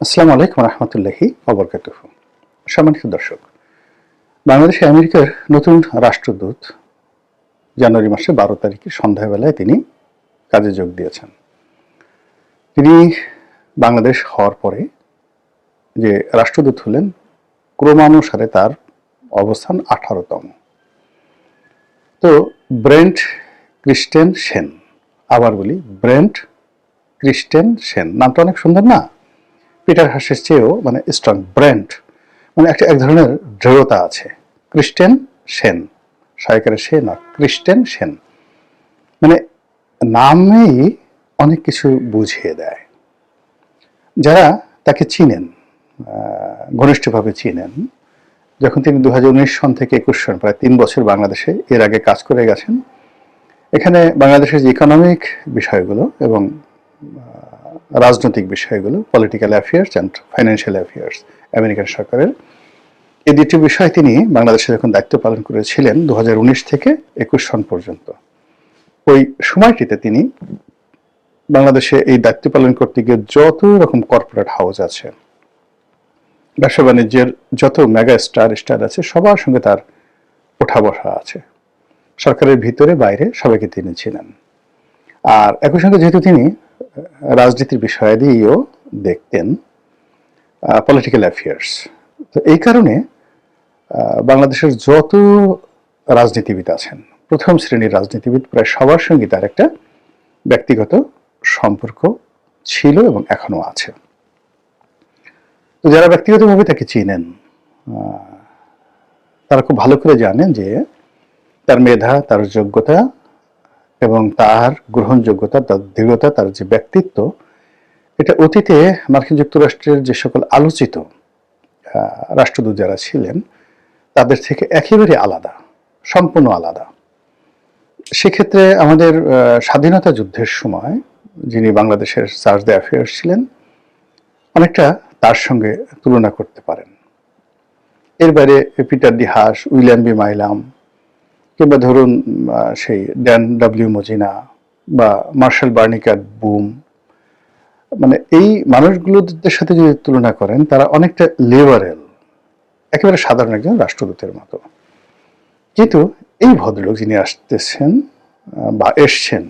আসসালামু আলাইকুম রহমতুল্লাহি ওবরকাতুহু। সম্মানিত দর্শক, বাংলাদেশে আমেরিকার নতুন রাষ্ট্রদূত জানুয়ারি মাসে 12 তারিখে সন্ধ্যাবেলায় তিনি কাজে যোগ দিয়েছেন। তিনি বাংলাদেশ হওয়ার পরে যে রাষ্ট্রদূত হলেন, ক্রমানুসারে তার অবস্থান 18তম। তো ব্রেন্ট ক্রিস্টেন সেন, আবার বলি ব্রেন্ট ক্রিস্টেন সেন, নামটা অনেক সুন্দর না? পিটার হাসের চেয়েও মানে স্ট্রং। ব্রেন্ট মানে এক ধরনের দৃঢ়তা আছে। ক্রিস্টেন সেন, সহায়কারে সে না, ক্রিস্টেন সেন মানে নামেই অনেক কিছু বুঝিয়ে দেয়। যারা তাকে চিনেন, ঘনিষ্ঠভাবে চিনেন, যখন তিনি 2019 সন থেকে 21 সন, প্রায় 3 বছর বাংলাদেশে এর আগে কাজ করে গেছেন। এখানে বাংলাদেশের যে ইকোনমিক বিষয়গুলো এবং রাজনৈতিক বিষয়গুলো, political affairs and financial affairs, American সরকারের এই দুটি বিষয় তিনি বাংলাদেশে যখন দায়িত্ব পালন করেছিলেন 2019 থেকে 21 সন পর্যন্ত, ওই সময়টিতে তিনি বাংলাদেশে এই দায়িত্ব পালন করতে গিয়ে যত রকম কর্পোরেট হাউস আছে, ব্যবসা বাণিজ্যের যত মেগা স্টার আছে, সবার সঙ্গে তার ওঠা বসা আছে। সরকারের ভিতরে বাইরে সবাইকে তিনি ছিলেন। আর একই সঙ্গে যেহেতু তিনি রাজনীতির বিষয়াদিও দেখতেন, পলিটিক্যাল অ্যাফেয়ার্স, তো এই কারণে বাংলাদেশের যত রাজনীতিবিদ আছেন, প্রথম শ্রেণীর রাজনীতিবিদ প্রায় সবার সঙ্গে তার একটা ব্যক্তিগত সম্পর্ক ছিল এবং এখনো আছে। তো যারা ব্যক্তিগতভাবে তাকে চিনেন, তারা খুব ভালো করে জানেন যে তার মেধা, তার যোগ্যতা এবং তার গ্রহণযোগ্যতা, তার দৃঢ়তা, তার যে ব্যক্তিত্ব, এটা অতীতে মার্কিন যুক্তরাষ্ট্রের যে সকল আলোচিত রাষ্ট্রদূত যারা ছিলেন তাদের থেকে একেবারে আলাদা, সম্পূর্ণ আলাদা। সেক্ষেত্রে আমাদের স্বাধীনতা যুদ্ধের সময় যিনি বাংলাদেশের চার্জ দ্য অ্যাফেয়ার্স ছিলেন, অনেকটা তার সঙ্গে তুলনা করতে পারেন। এর বাইরে Peter de Haas, William B Milam, কিংবা ধরুন সেই ড্যান ডব্লিউ মজিনা বা মার্শাল বার্নিকাট বুম, মানে এই মানুষগুলোদের সাথে যদি তুলনা করেন, তারা অনেকটা লিবারেল, একেবারে সাধারণ একজন রাষ্ট্রদূতের মতো। কিন্তু এই ভদ্রলোক যিনি আসতেছেন বা এসছেন,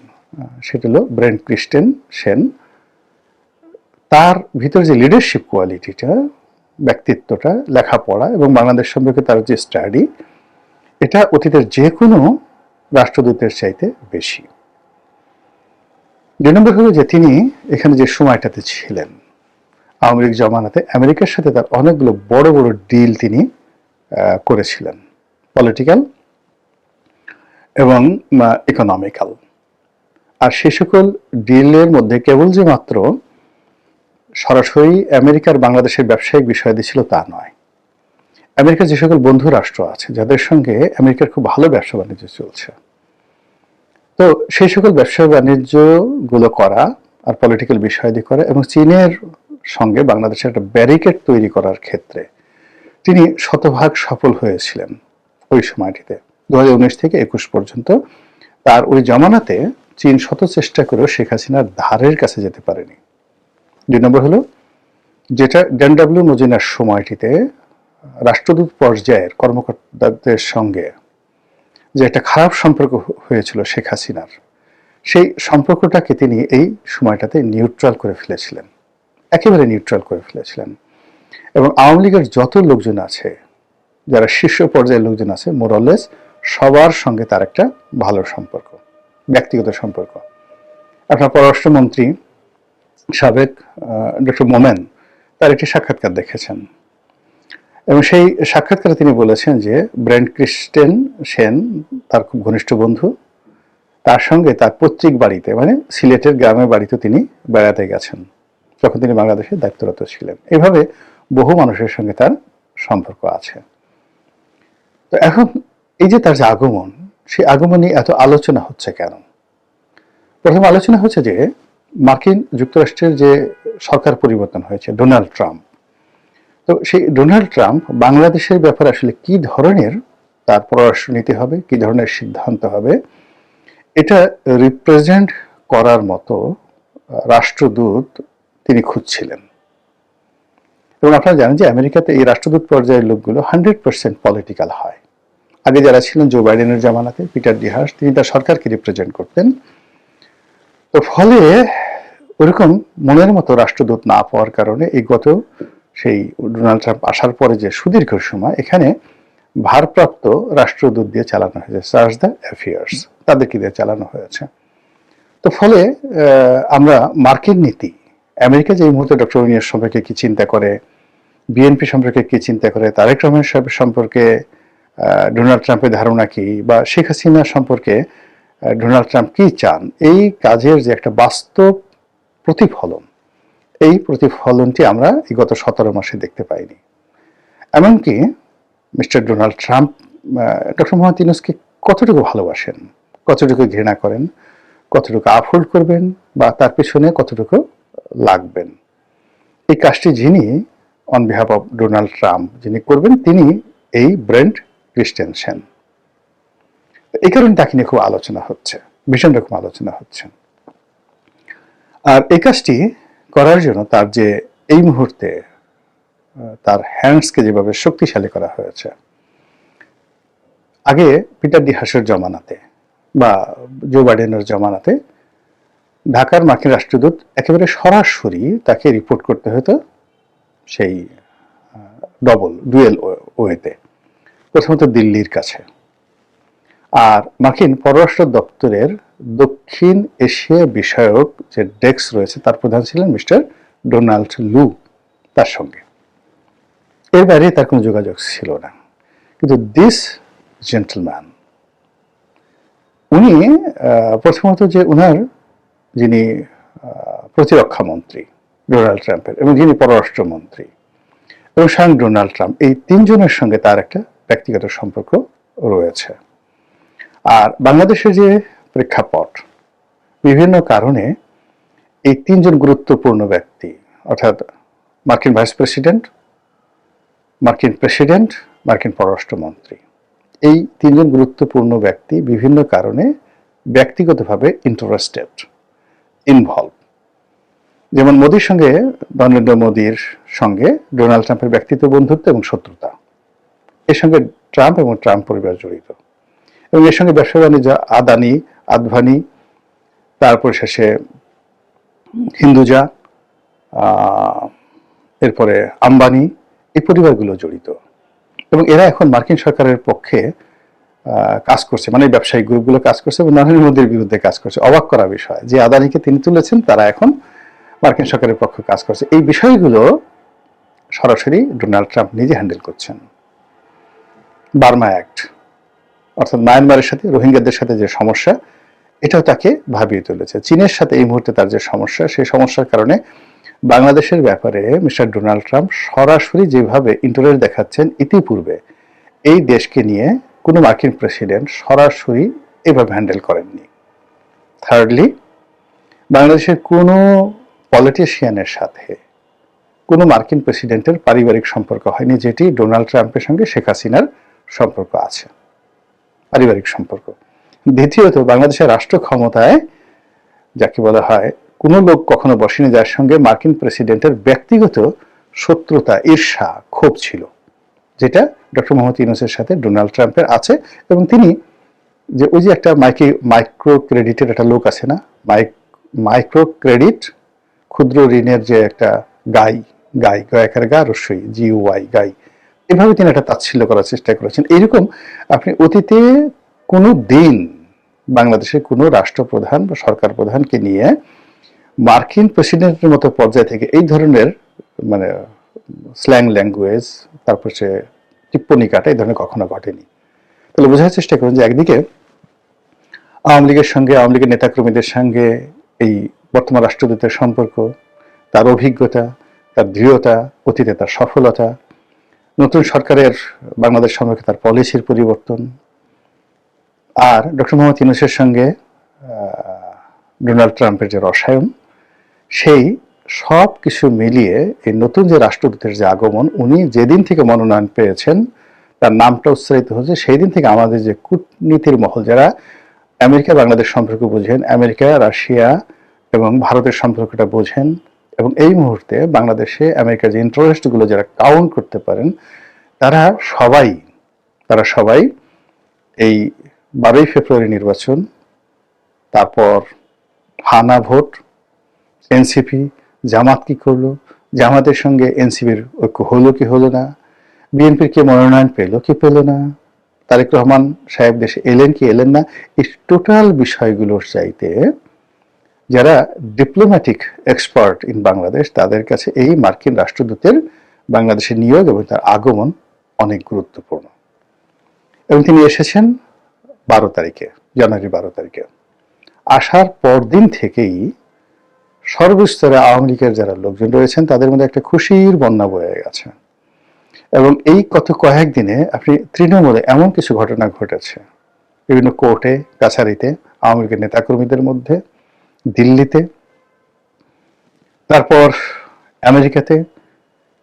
সেটা হলো ব্রেন্ট ক্রিস্টেন সেন। তার ভিতরে যে লিডারশিপ কোয়ালিটিটা, ব্যক্তিত্বটা, লেখাপড়া এবং বাংলাদেশ সম্পর্কে তার যে স্টাডি, এটা অতীতের যে কোনো রাষ্ট্রদূতের চাইতে বেশি। 2 নম্বর হলো যে তিনি এখানে যে সময়টাতে ছিলেন, আওয়ামী লীগ জমানাতে আমেরিকার সাথে তার অনেকগুলো বড় বড় ডিল তিনি করেছিলেন, পলিটিক্যাল এবং ইকোনমিক্যাল। আর সে সকল ডিলের মধ্যে কেবল যে মাত্র সরাসরি আমেরিকার বাংলাদেশের ব্যবসায়িক বিষয়াদি ছিল তা নয়। আমেরিকার যে সকল বন্ধু রাষ্ট্র আছে, যাদের সঙ্গে আমেরিকার খুব ভালো ব্যবসা বাণিজ্য চলছে, তো সেই সকল ব্যবসা বাণিজ্য গুলো করা আর পলিটিক্যাল বিষয়াদি করা এবং চীনের সঙ্গে বাংলাদেশের একটা ব্যারিকেড তৈরি করার ক্ষেত্রে তিনি শতভাগ সফল হয়েছিলেন ওই সময়টিতে। 2019 থেকে 21 পর্যন্ত তার ওই জমানাতে চীন শত চেষ্টা করেও শেখ হাসিনার ধারের কাছে যেতে পারেনি। 2 নম্বর হলো যেটা ড্যান ডব্লিউ মজিনার সময়টিতে রাষ্ট্রদূত পর্যায়ের কর্মকর্তাদের সঙ্গে যে একটা খারাপ সম্পর্ক হয়েছিল শেখ হাসিনার, সেই সম্পর্কটাকে তিনি এই সময়টাতে নিউট্রাল করে ফেলেছিলেন, একেবারে নিউট্রাল করে ফেলেছিলেন। এবং আওয়ামী লীগের যত লোকজন আছে, যারা শীর্ষ পর্যায়ের লোকজন আছে, মোরলেস সবার সঙ্গে তার একটা ভালো সম্পর্ক, ব্যক্তিগত সম্পর্ক। আপনার পররাষ্ট্রমন্ত্রী সাবেক ডক্টর মোমেন তার একটি সাক্ষাৎকার দেখেছেন, এবং সেই সাক্ষাৎকারে তিনি বলেছেন যে ব্রেন্ট ক্রিস্টেন সেন তার খুব ঘনিষ্ঠ বন্ধু, তার সঙ্গে তার পৈতৃক বাড়িতে মানে সিলেটের গ্রামের বাড়িতে তিনি বেড়াতে গেছেন যখন তিনি বাংলাদেশে দায়িত্বরত ছিলেন। এভাবে বহু মানুষের সঙ্গে তার সম্পর্ক আছে। তো এখন এই যে তার যে আগমন, সেই আগমনে এত আলোচনা হচ্ছে কেন? প্রথম আলোচনা হচ্ছে যে মার্কিন যুক্তরাষ্ট্রের যে সরকার পরিবর্তন হয়েছে, ডোনাল্ড ট্রাম্প, তো সেই ডোনাল্ড ট্রাম্প বাংলাদেশের ব্যাপারে আসলে কি ধরনের তার পররাষ্ট্রনীতি হবে, কি ধরনের সিদ্ধান্ত হবে, এটা রিপ্রেজেন্ট করার মতো রাষ্ট্রদূত তিনি খুঁজছিলেন। এবং আপনারা জানেন যে আমেরিকাতে এই রাষ্ট্রদূত পর্যায়ের লোকগুলো 100% পলিটিক্যাল হয়। আগে যারা ছিলেন জো বাইডেনের জামানাতে পিটার ডি হাস, তিনি তার সরকারকে রিপ্রেজেন্ট করতেন। তো ফলে ওরকম মনের মতো রাষ্ট্রদূত না পাওয়ার কারণে এই গত সেই ডোনাল্ড ট্রাম্প আসার পরে যে সুদীর্ঘ সময় এখানে ভারপ্রাপ্ত রাষ্ট্রদূত দিয়ে চালানো হয়েছে, চার্জ দ্য অ্যাফেয়ার্স, তাদেরকে দিয়ে চালানো হয়েছে। তো ফলে আমরা মার্কিন নীতি, আমেরিকা যে এই মুহূর্তে ডক্টর ইউনূস সম্পর্কে কি চিন্তা করে, বিএনপি সম্পর্কে কি চিন্তা করে, তারেক রহমান সাহেব সম্পর্কে ডোনাল্ড ট্রাম্পের ধারণা কি, বা শেখ হাসিনা সম্পর্কে ডোনাল্ড ট্রাম্প কি চান, এই কাজের যে একটা বাস্তব প্রতিফলন, এই প্রতিফলনটি আমরা এই গত 17 মাসে দেখতে পাইনি। এমনকি mister Donald Trump doctor Mohammad ইউনূসকে কতটুকু ভালোবাসেন, কতটুকু ঘৃণা করেন, কতটুকু আপহোল্ড করবেন, বা তার পিছনে কতটুকু লাগবেন, এই কাজটি যিনি on behalf of Donald Trump যিনি করবেন, তিনি এই ব্রেন্ট ক্রিস্টেনসেন। এই কারণে তাকে নিয়ে খুব আলোচনা হচ্ছে, ভীষণ রকম আলোচনা হচ্ছে। আর এই কাজটি করার জন্য তার যে এই মুহূর্তে তার হ্যান্ডসকে যেভাবে শক্তিশালী করা হয়েছে, আগে পিটার ডি হাসের জমানাতে বা জো বাইডেনের জমানাতে ঢাকার মার্কিন রাষ্ট্রদূত একেবারে সরাসরি তাকে রিপোর্ট করতে হতো সেই ডুয়েল ওয়েতে, প্রথমত দিল্লির কাছে। আর মার্কিন পররাষ্ট্র দপ্তরের দক্ষিণ এশিয়া বিষয়ক যে ডেস্ক রয়েছে তার প্রধান ছিলেন মিস্টার ডোনাল্ড লু, তার সঙ্গে এর বাইরে তার কোনো যোগাযোগ ছিল না। কিন্তু দিস জেন্টলম্যান, উনি প্রথমত যে উনার যিনি প্রতিরক্ষা মন্ত্রী ডোনাল্ড ট্রাম্পের, এবং যিনি পররাষ্ট্রমন্ত্রী এবং স্বয়ং ডোনাল্ড ট্রাম্প, এই তিনজনের সঙ্গে তার একটা ব্যক্তিগত সম্পর্ক রয়েছে। আর বাংলাদেশের যে প্রেক্ষাপট, বিভিন্ন কারণে এই তিনজন গুরুত্বপূর্ণ ব্যক্তি, অর্থাৎ মার্কিন ভাইস প্রেসিডেন্ট, মার্কিন প্রেসিডেন্ট, মার্কিন পররাষ্ট্রমন্ত্রী, এই তিনজন গুরুত্বপূর্ণ ব্যক্তি বিভিন্ন কারণে ব্যক্তিগতভাবে ইন্টারেস্টেড, ইনভলভ। যেমন মোদির সঙ্গে, নরেন্দ্র মোদির সঙ্গে ডোনাল্ড ট্রাম্পের ব্যক্তিত্ব বন্ধুত্ব এবং শত্রুতা, এর সঙ্গে ট্রাম্প এবং ট্রাম্প পরিবার জড়িত। এবং এর সঙ্গে ব্যবসা বাণিজ্য, আদানি, আদভানি, তারপর শেষে হিন্দুজা, এরপরে আম্বানি, এই পরিবারগুলো জড়িত। এবং এরা এখন মার্কিন সরকারের পক্ষে কাজ করছে, মানে ব্যবসায়িক গ্রুপগুলো কাজ করছে এবং নরেন্দ্র মোদীর বিরুদ্ধে কাজ করছে। অবাক করা বিষয় যে আদানিকে তিনি তুলেছেন, তারা এখন মার্কিন সরকারের পক্ষে কাজ করছে। এই বিষয়গুলো সরাসরি ডোনাল্ড ট্রাম্প নিজে হ্যান্ডেল করছেন। বার্মা অ্যাক্ট, অর্থাৎ মায়ানমারের সাথে রোহিঙ্গাদের সাথে যে সমস্যা, এটাও তাকে ভাবিয়ে তুলেছে। চীনের সাথে এই মুহূর্তে তার যে সমস্যা, সেই সমস্যার কারণে বাংলাদেশের ব্যাপারে মিস্টার ডোনাল্ড ট্রাম্প সরাসরি যেভাবে ইন্টারেস্ট দেখাচ্ছেন, ইতিপূর্বে এই দেশকে নিয়ে কোনো মার্কিন প্রেসিডেন্ট সরাসরি এভাবে হ্যান্ডেল করেননি। থার্ডলি, বাংলাদেশের কোনো পলিটিশিয়ানের সাথে কোনো মার্কিন প্রেসিডেন্টের পারিবারিক সম্পর্ক হয়নি, যেটি ডোনাল্ড ট্রাম্পের সঙ্গে শেখ হাসিনার সম্পর্ক আছে, পারিবারিক সম্পর্ক। দ্বিতীয়ত, বাংলাদেশের রাষ্ট্র ক্ষমতায় যাকে বলা হয় কোনো লোক কখনো বসেনি যার সঙ্গে মার্কিন প্রেসিডেন্টের ব্যক্তিগত শত্রুতা, ঈর্ষা, ক্ষোভ ছিল, যেটা ডক্টর মোহাম্মদ ইউনূসের সাথে ডোনাল্ড ট্রাম্পের আছে। এবং তিনি যে ওই যে একটা মাইক্রো ক্রেডিটের একটা লোক আছে না, মাইক্রো ক্রেডিট, ক্ষুদ্র ঋণের যে একটা গায়কের গা রস্যই GUI, গাই, এভাবে তিনি একটা তাচ্ছিল্য করার চেষ্টা করেছেন। এইরকম আপনি অতীতে কোনো দিন বাংলাদেশের কোনো রাষ্ট্রপ্রধান বা সরকার প্রধানকে নিয়ে মার্কিন প্রেসিডেন্টের মতো পর্যায় থেকে এই ধরনের মানে স্ল্যাং ল্যাঙ্গুয়েজ, তারপর সে টিপ্পনি কাটা, এই ধরনের কখনো ঘটেনি। তাহলে বোঝার চেষ্টা করুন যে একদিকে আওয়ামী লীগের সঙ্গে, আওয়ামী লীগের নেতাকর্মীদের সঙ্গে এই বর্তমান রাষ্ট্রদূতের সম্পর্ক, তার অভিজ্ঞতা, তার দৃঢ়তা, অতীতে তার সফলতা, নতুন সরকারের বাংলাদেশ সম্পর্কে তার পলিসির পরিবর্তন, আর ডক্টর মোহাম্মদ ইউনূসের সঙ্গে ডোনাল্ড ট্রাম্পের যে রসায়ন, সেই সব কিছু মিলিয়ে এই নতুন যে রাষ্ট্রদূতের যে আগমন, উনি যেদিন থেকে মনোনয়ন পেয়েছেন, তার নামটা উচ্চারিত হচ্ছে, সেই দিন থেকে আমাদের যে কূটনীতির মহল, যারা আমেরিকা বাংলাদেশ সম্পর্ক বোঝেন, আমেরিকা, রাশিয়া এবং ভারতের সম্পর্কটা বোঝেন, এবং এই মুহূর্তে বাংলাদেশে আমেরিকার যে ইন্টারেস্টগুলো যারা কাউন্ট করতে পারেন তারা সবাই এই 12ই ফেব্রুয়ারি নির্বাচন, তারপর হানা ভোট, এনসিপি, জামাত কি করলো, জামাতের সঙ্গে এনসিপির ঐক্য হলো কি হলো না, বিএনপির কে মনোনয়ন পেল কি পেল না, তারেক রহমান সাহেব দেশে এলেন কি এলেন না, এই টোটাল বিষয়গুলোর চাইতে যারা ডিপ্লোম্যাটিক এক্সপার্ট ইন বাংলাদেশ তাদের কাছে এই মার্কিন রাষ্ট্রদূতের বাংলাদেশে নিয়োগ এবং তার আগমন অনেক গুরুত্বপূর্ণ। এবং তিনি এসেছেন 12 তারিখে, জানুয়ারি 12 তারিখে। আসার পরদিন থেকেই সর্বস্তরে আওয়ামী লীগের যারা লোকজন রয়েছেন তাদের মধ্যে একটা খুশির বন্যা বয়ে গেছে। এবং এই কয়েকদিনে আপনি তৃণমূলে এমন কিছু ঘটনা ঘটেছে, বিভিন্ন কোর্টে কাছারিতে আওয়ামী লীগের নেতাকর্মীদের মধ্যে, দিল্লিতে, তারপর আমেরিকাতে,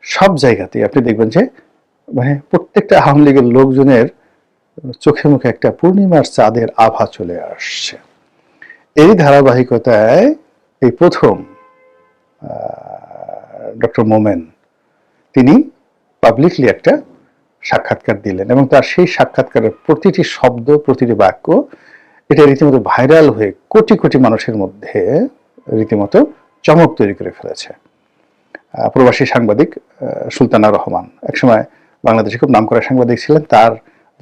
সব জায়গাতেই আপনি দেখবেন যে মানে প্রত্যেকটা আওয়ামী লীগের লোকজনের চোখে মুখে একটা পূর্ণিমার চাঁদের আভা চলে আসছে। এই ধারাবাহিকতায় এই প্রথম ডক্টর মোমেন তিনি পাবলিকলি একটা সাক্ষাৎকার দিলেন এবং তার সেই সাক্ষাৎকারের প্রতিটি শব্দ, প্রতিটি বাক্য এটা রীতিমতো ভাইরাল হয়ে কোটি কোটি মানুষের মধ্যে রীতিমতো চমক তৈরি করে ফেলেছে। প্রবাসী সাংবাদিক সুলতানা রহমান একসময় বাংলাদেশে খুব নামকরা সাংবাদিক ছিলেন, তার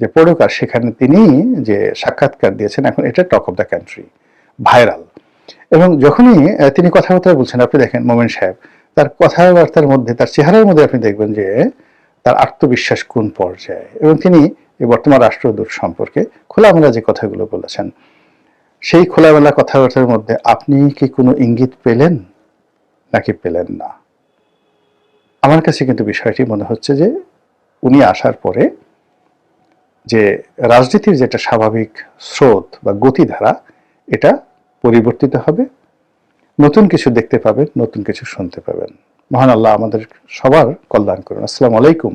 যে পড়কার সেখানে তিনি যে সাক্ষাৎকার দিয়েছেন এখন এটা talk of the country, viral. এবং যখনই তিনি কথাবার্তা বলছেন আপনি দেখেন মোমেন সাহেব তার কথাবার্তার মধ্যে, তার চেহারার মধ্যে আপনি দেখবেন যে তার আত্মবিশ্বাস কোন পর্যায়ে। এবং তিনি এই বর্তমান রাষ্ট্রদূত সম্পর্কে খোলামেলা যে কথাগুলো বলেছেন সেই খোলামেলা কথাবার্তার মধ্যে আপনি কি কোনো ইঙ্গিত পেলেন নাকি পেলেন না? আমার কাছে কিন্তু বিষয়টি মনে হচ্ছে যে উনি আসার পরে যে রাজনীতির যেটা স্বাভাবিক স্রোত বা গতিধারা এটা পরিবর্তিত হবে, নতুন কিছু দেখতে পাবেন, নতুন কিছু শুনতে পাবেন। মহান আল্লাহ আমাদের সবার কল্যাণ করুন। আসসালামু আলাইকুম।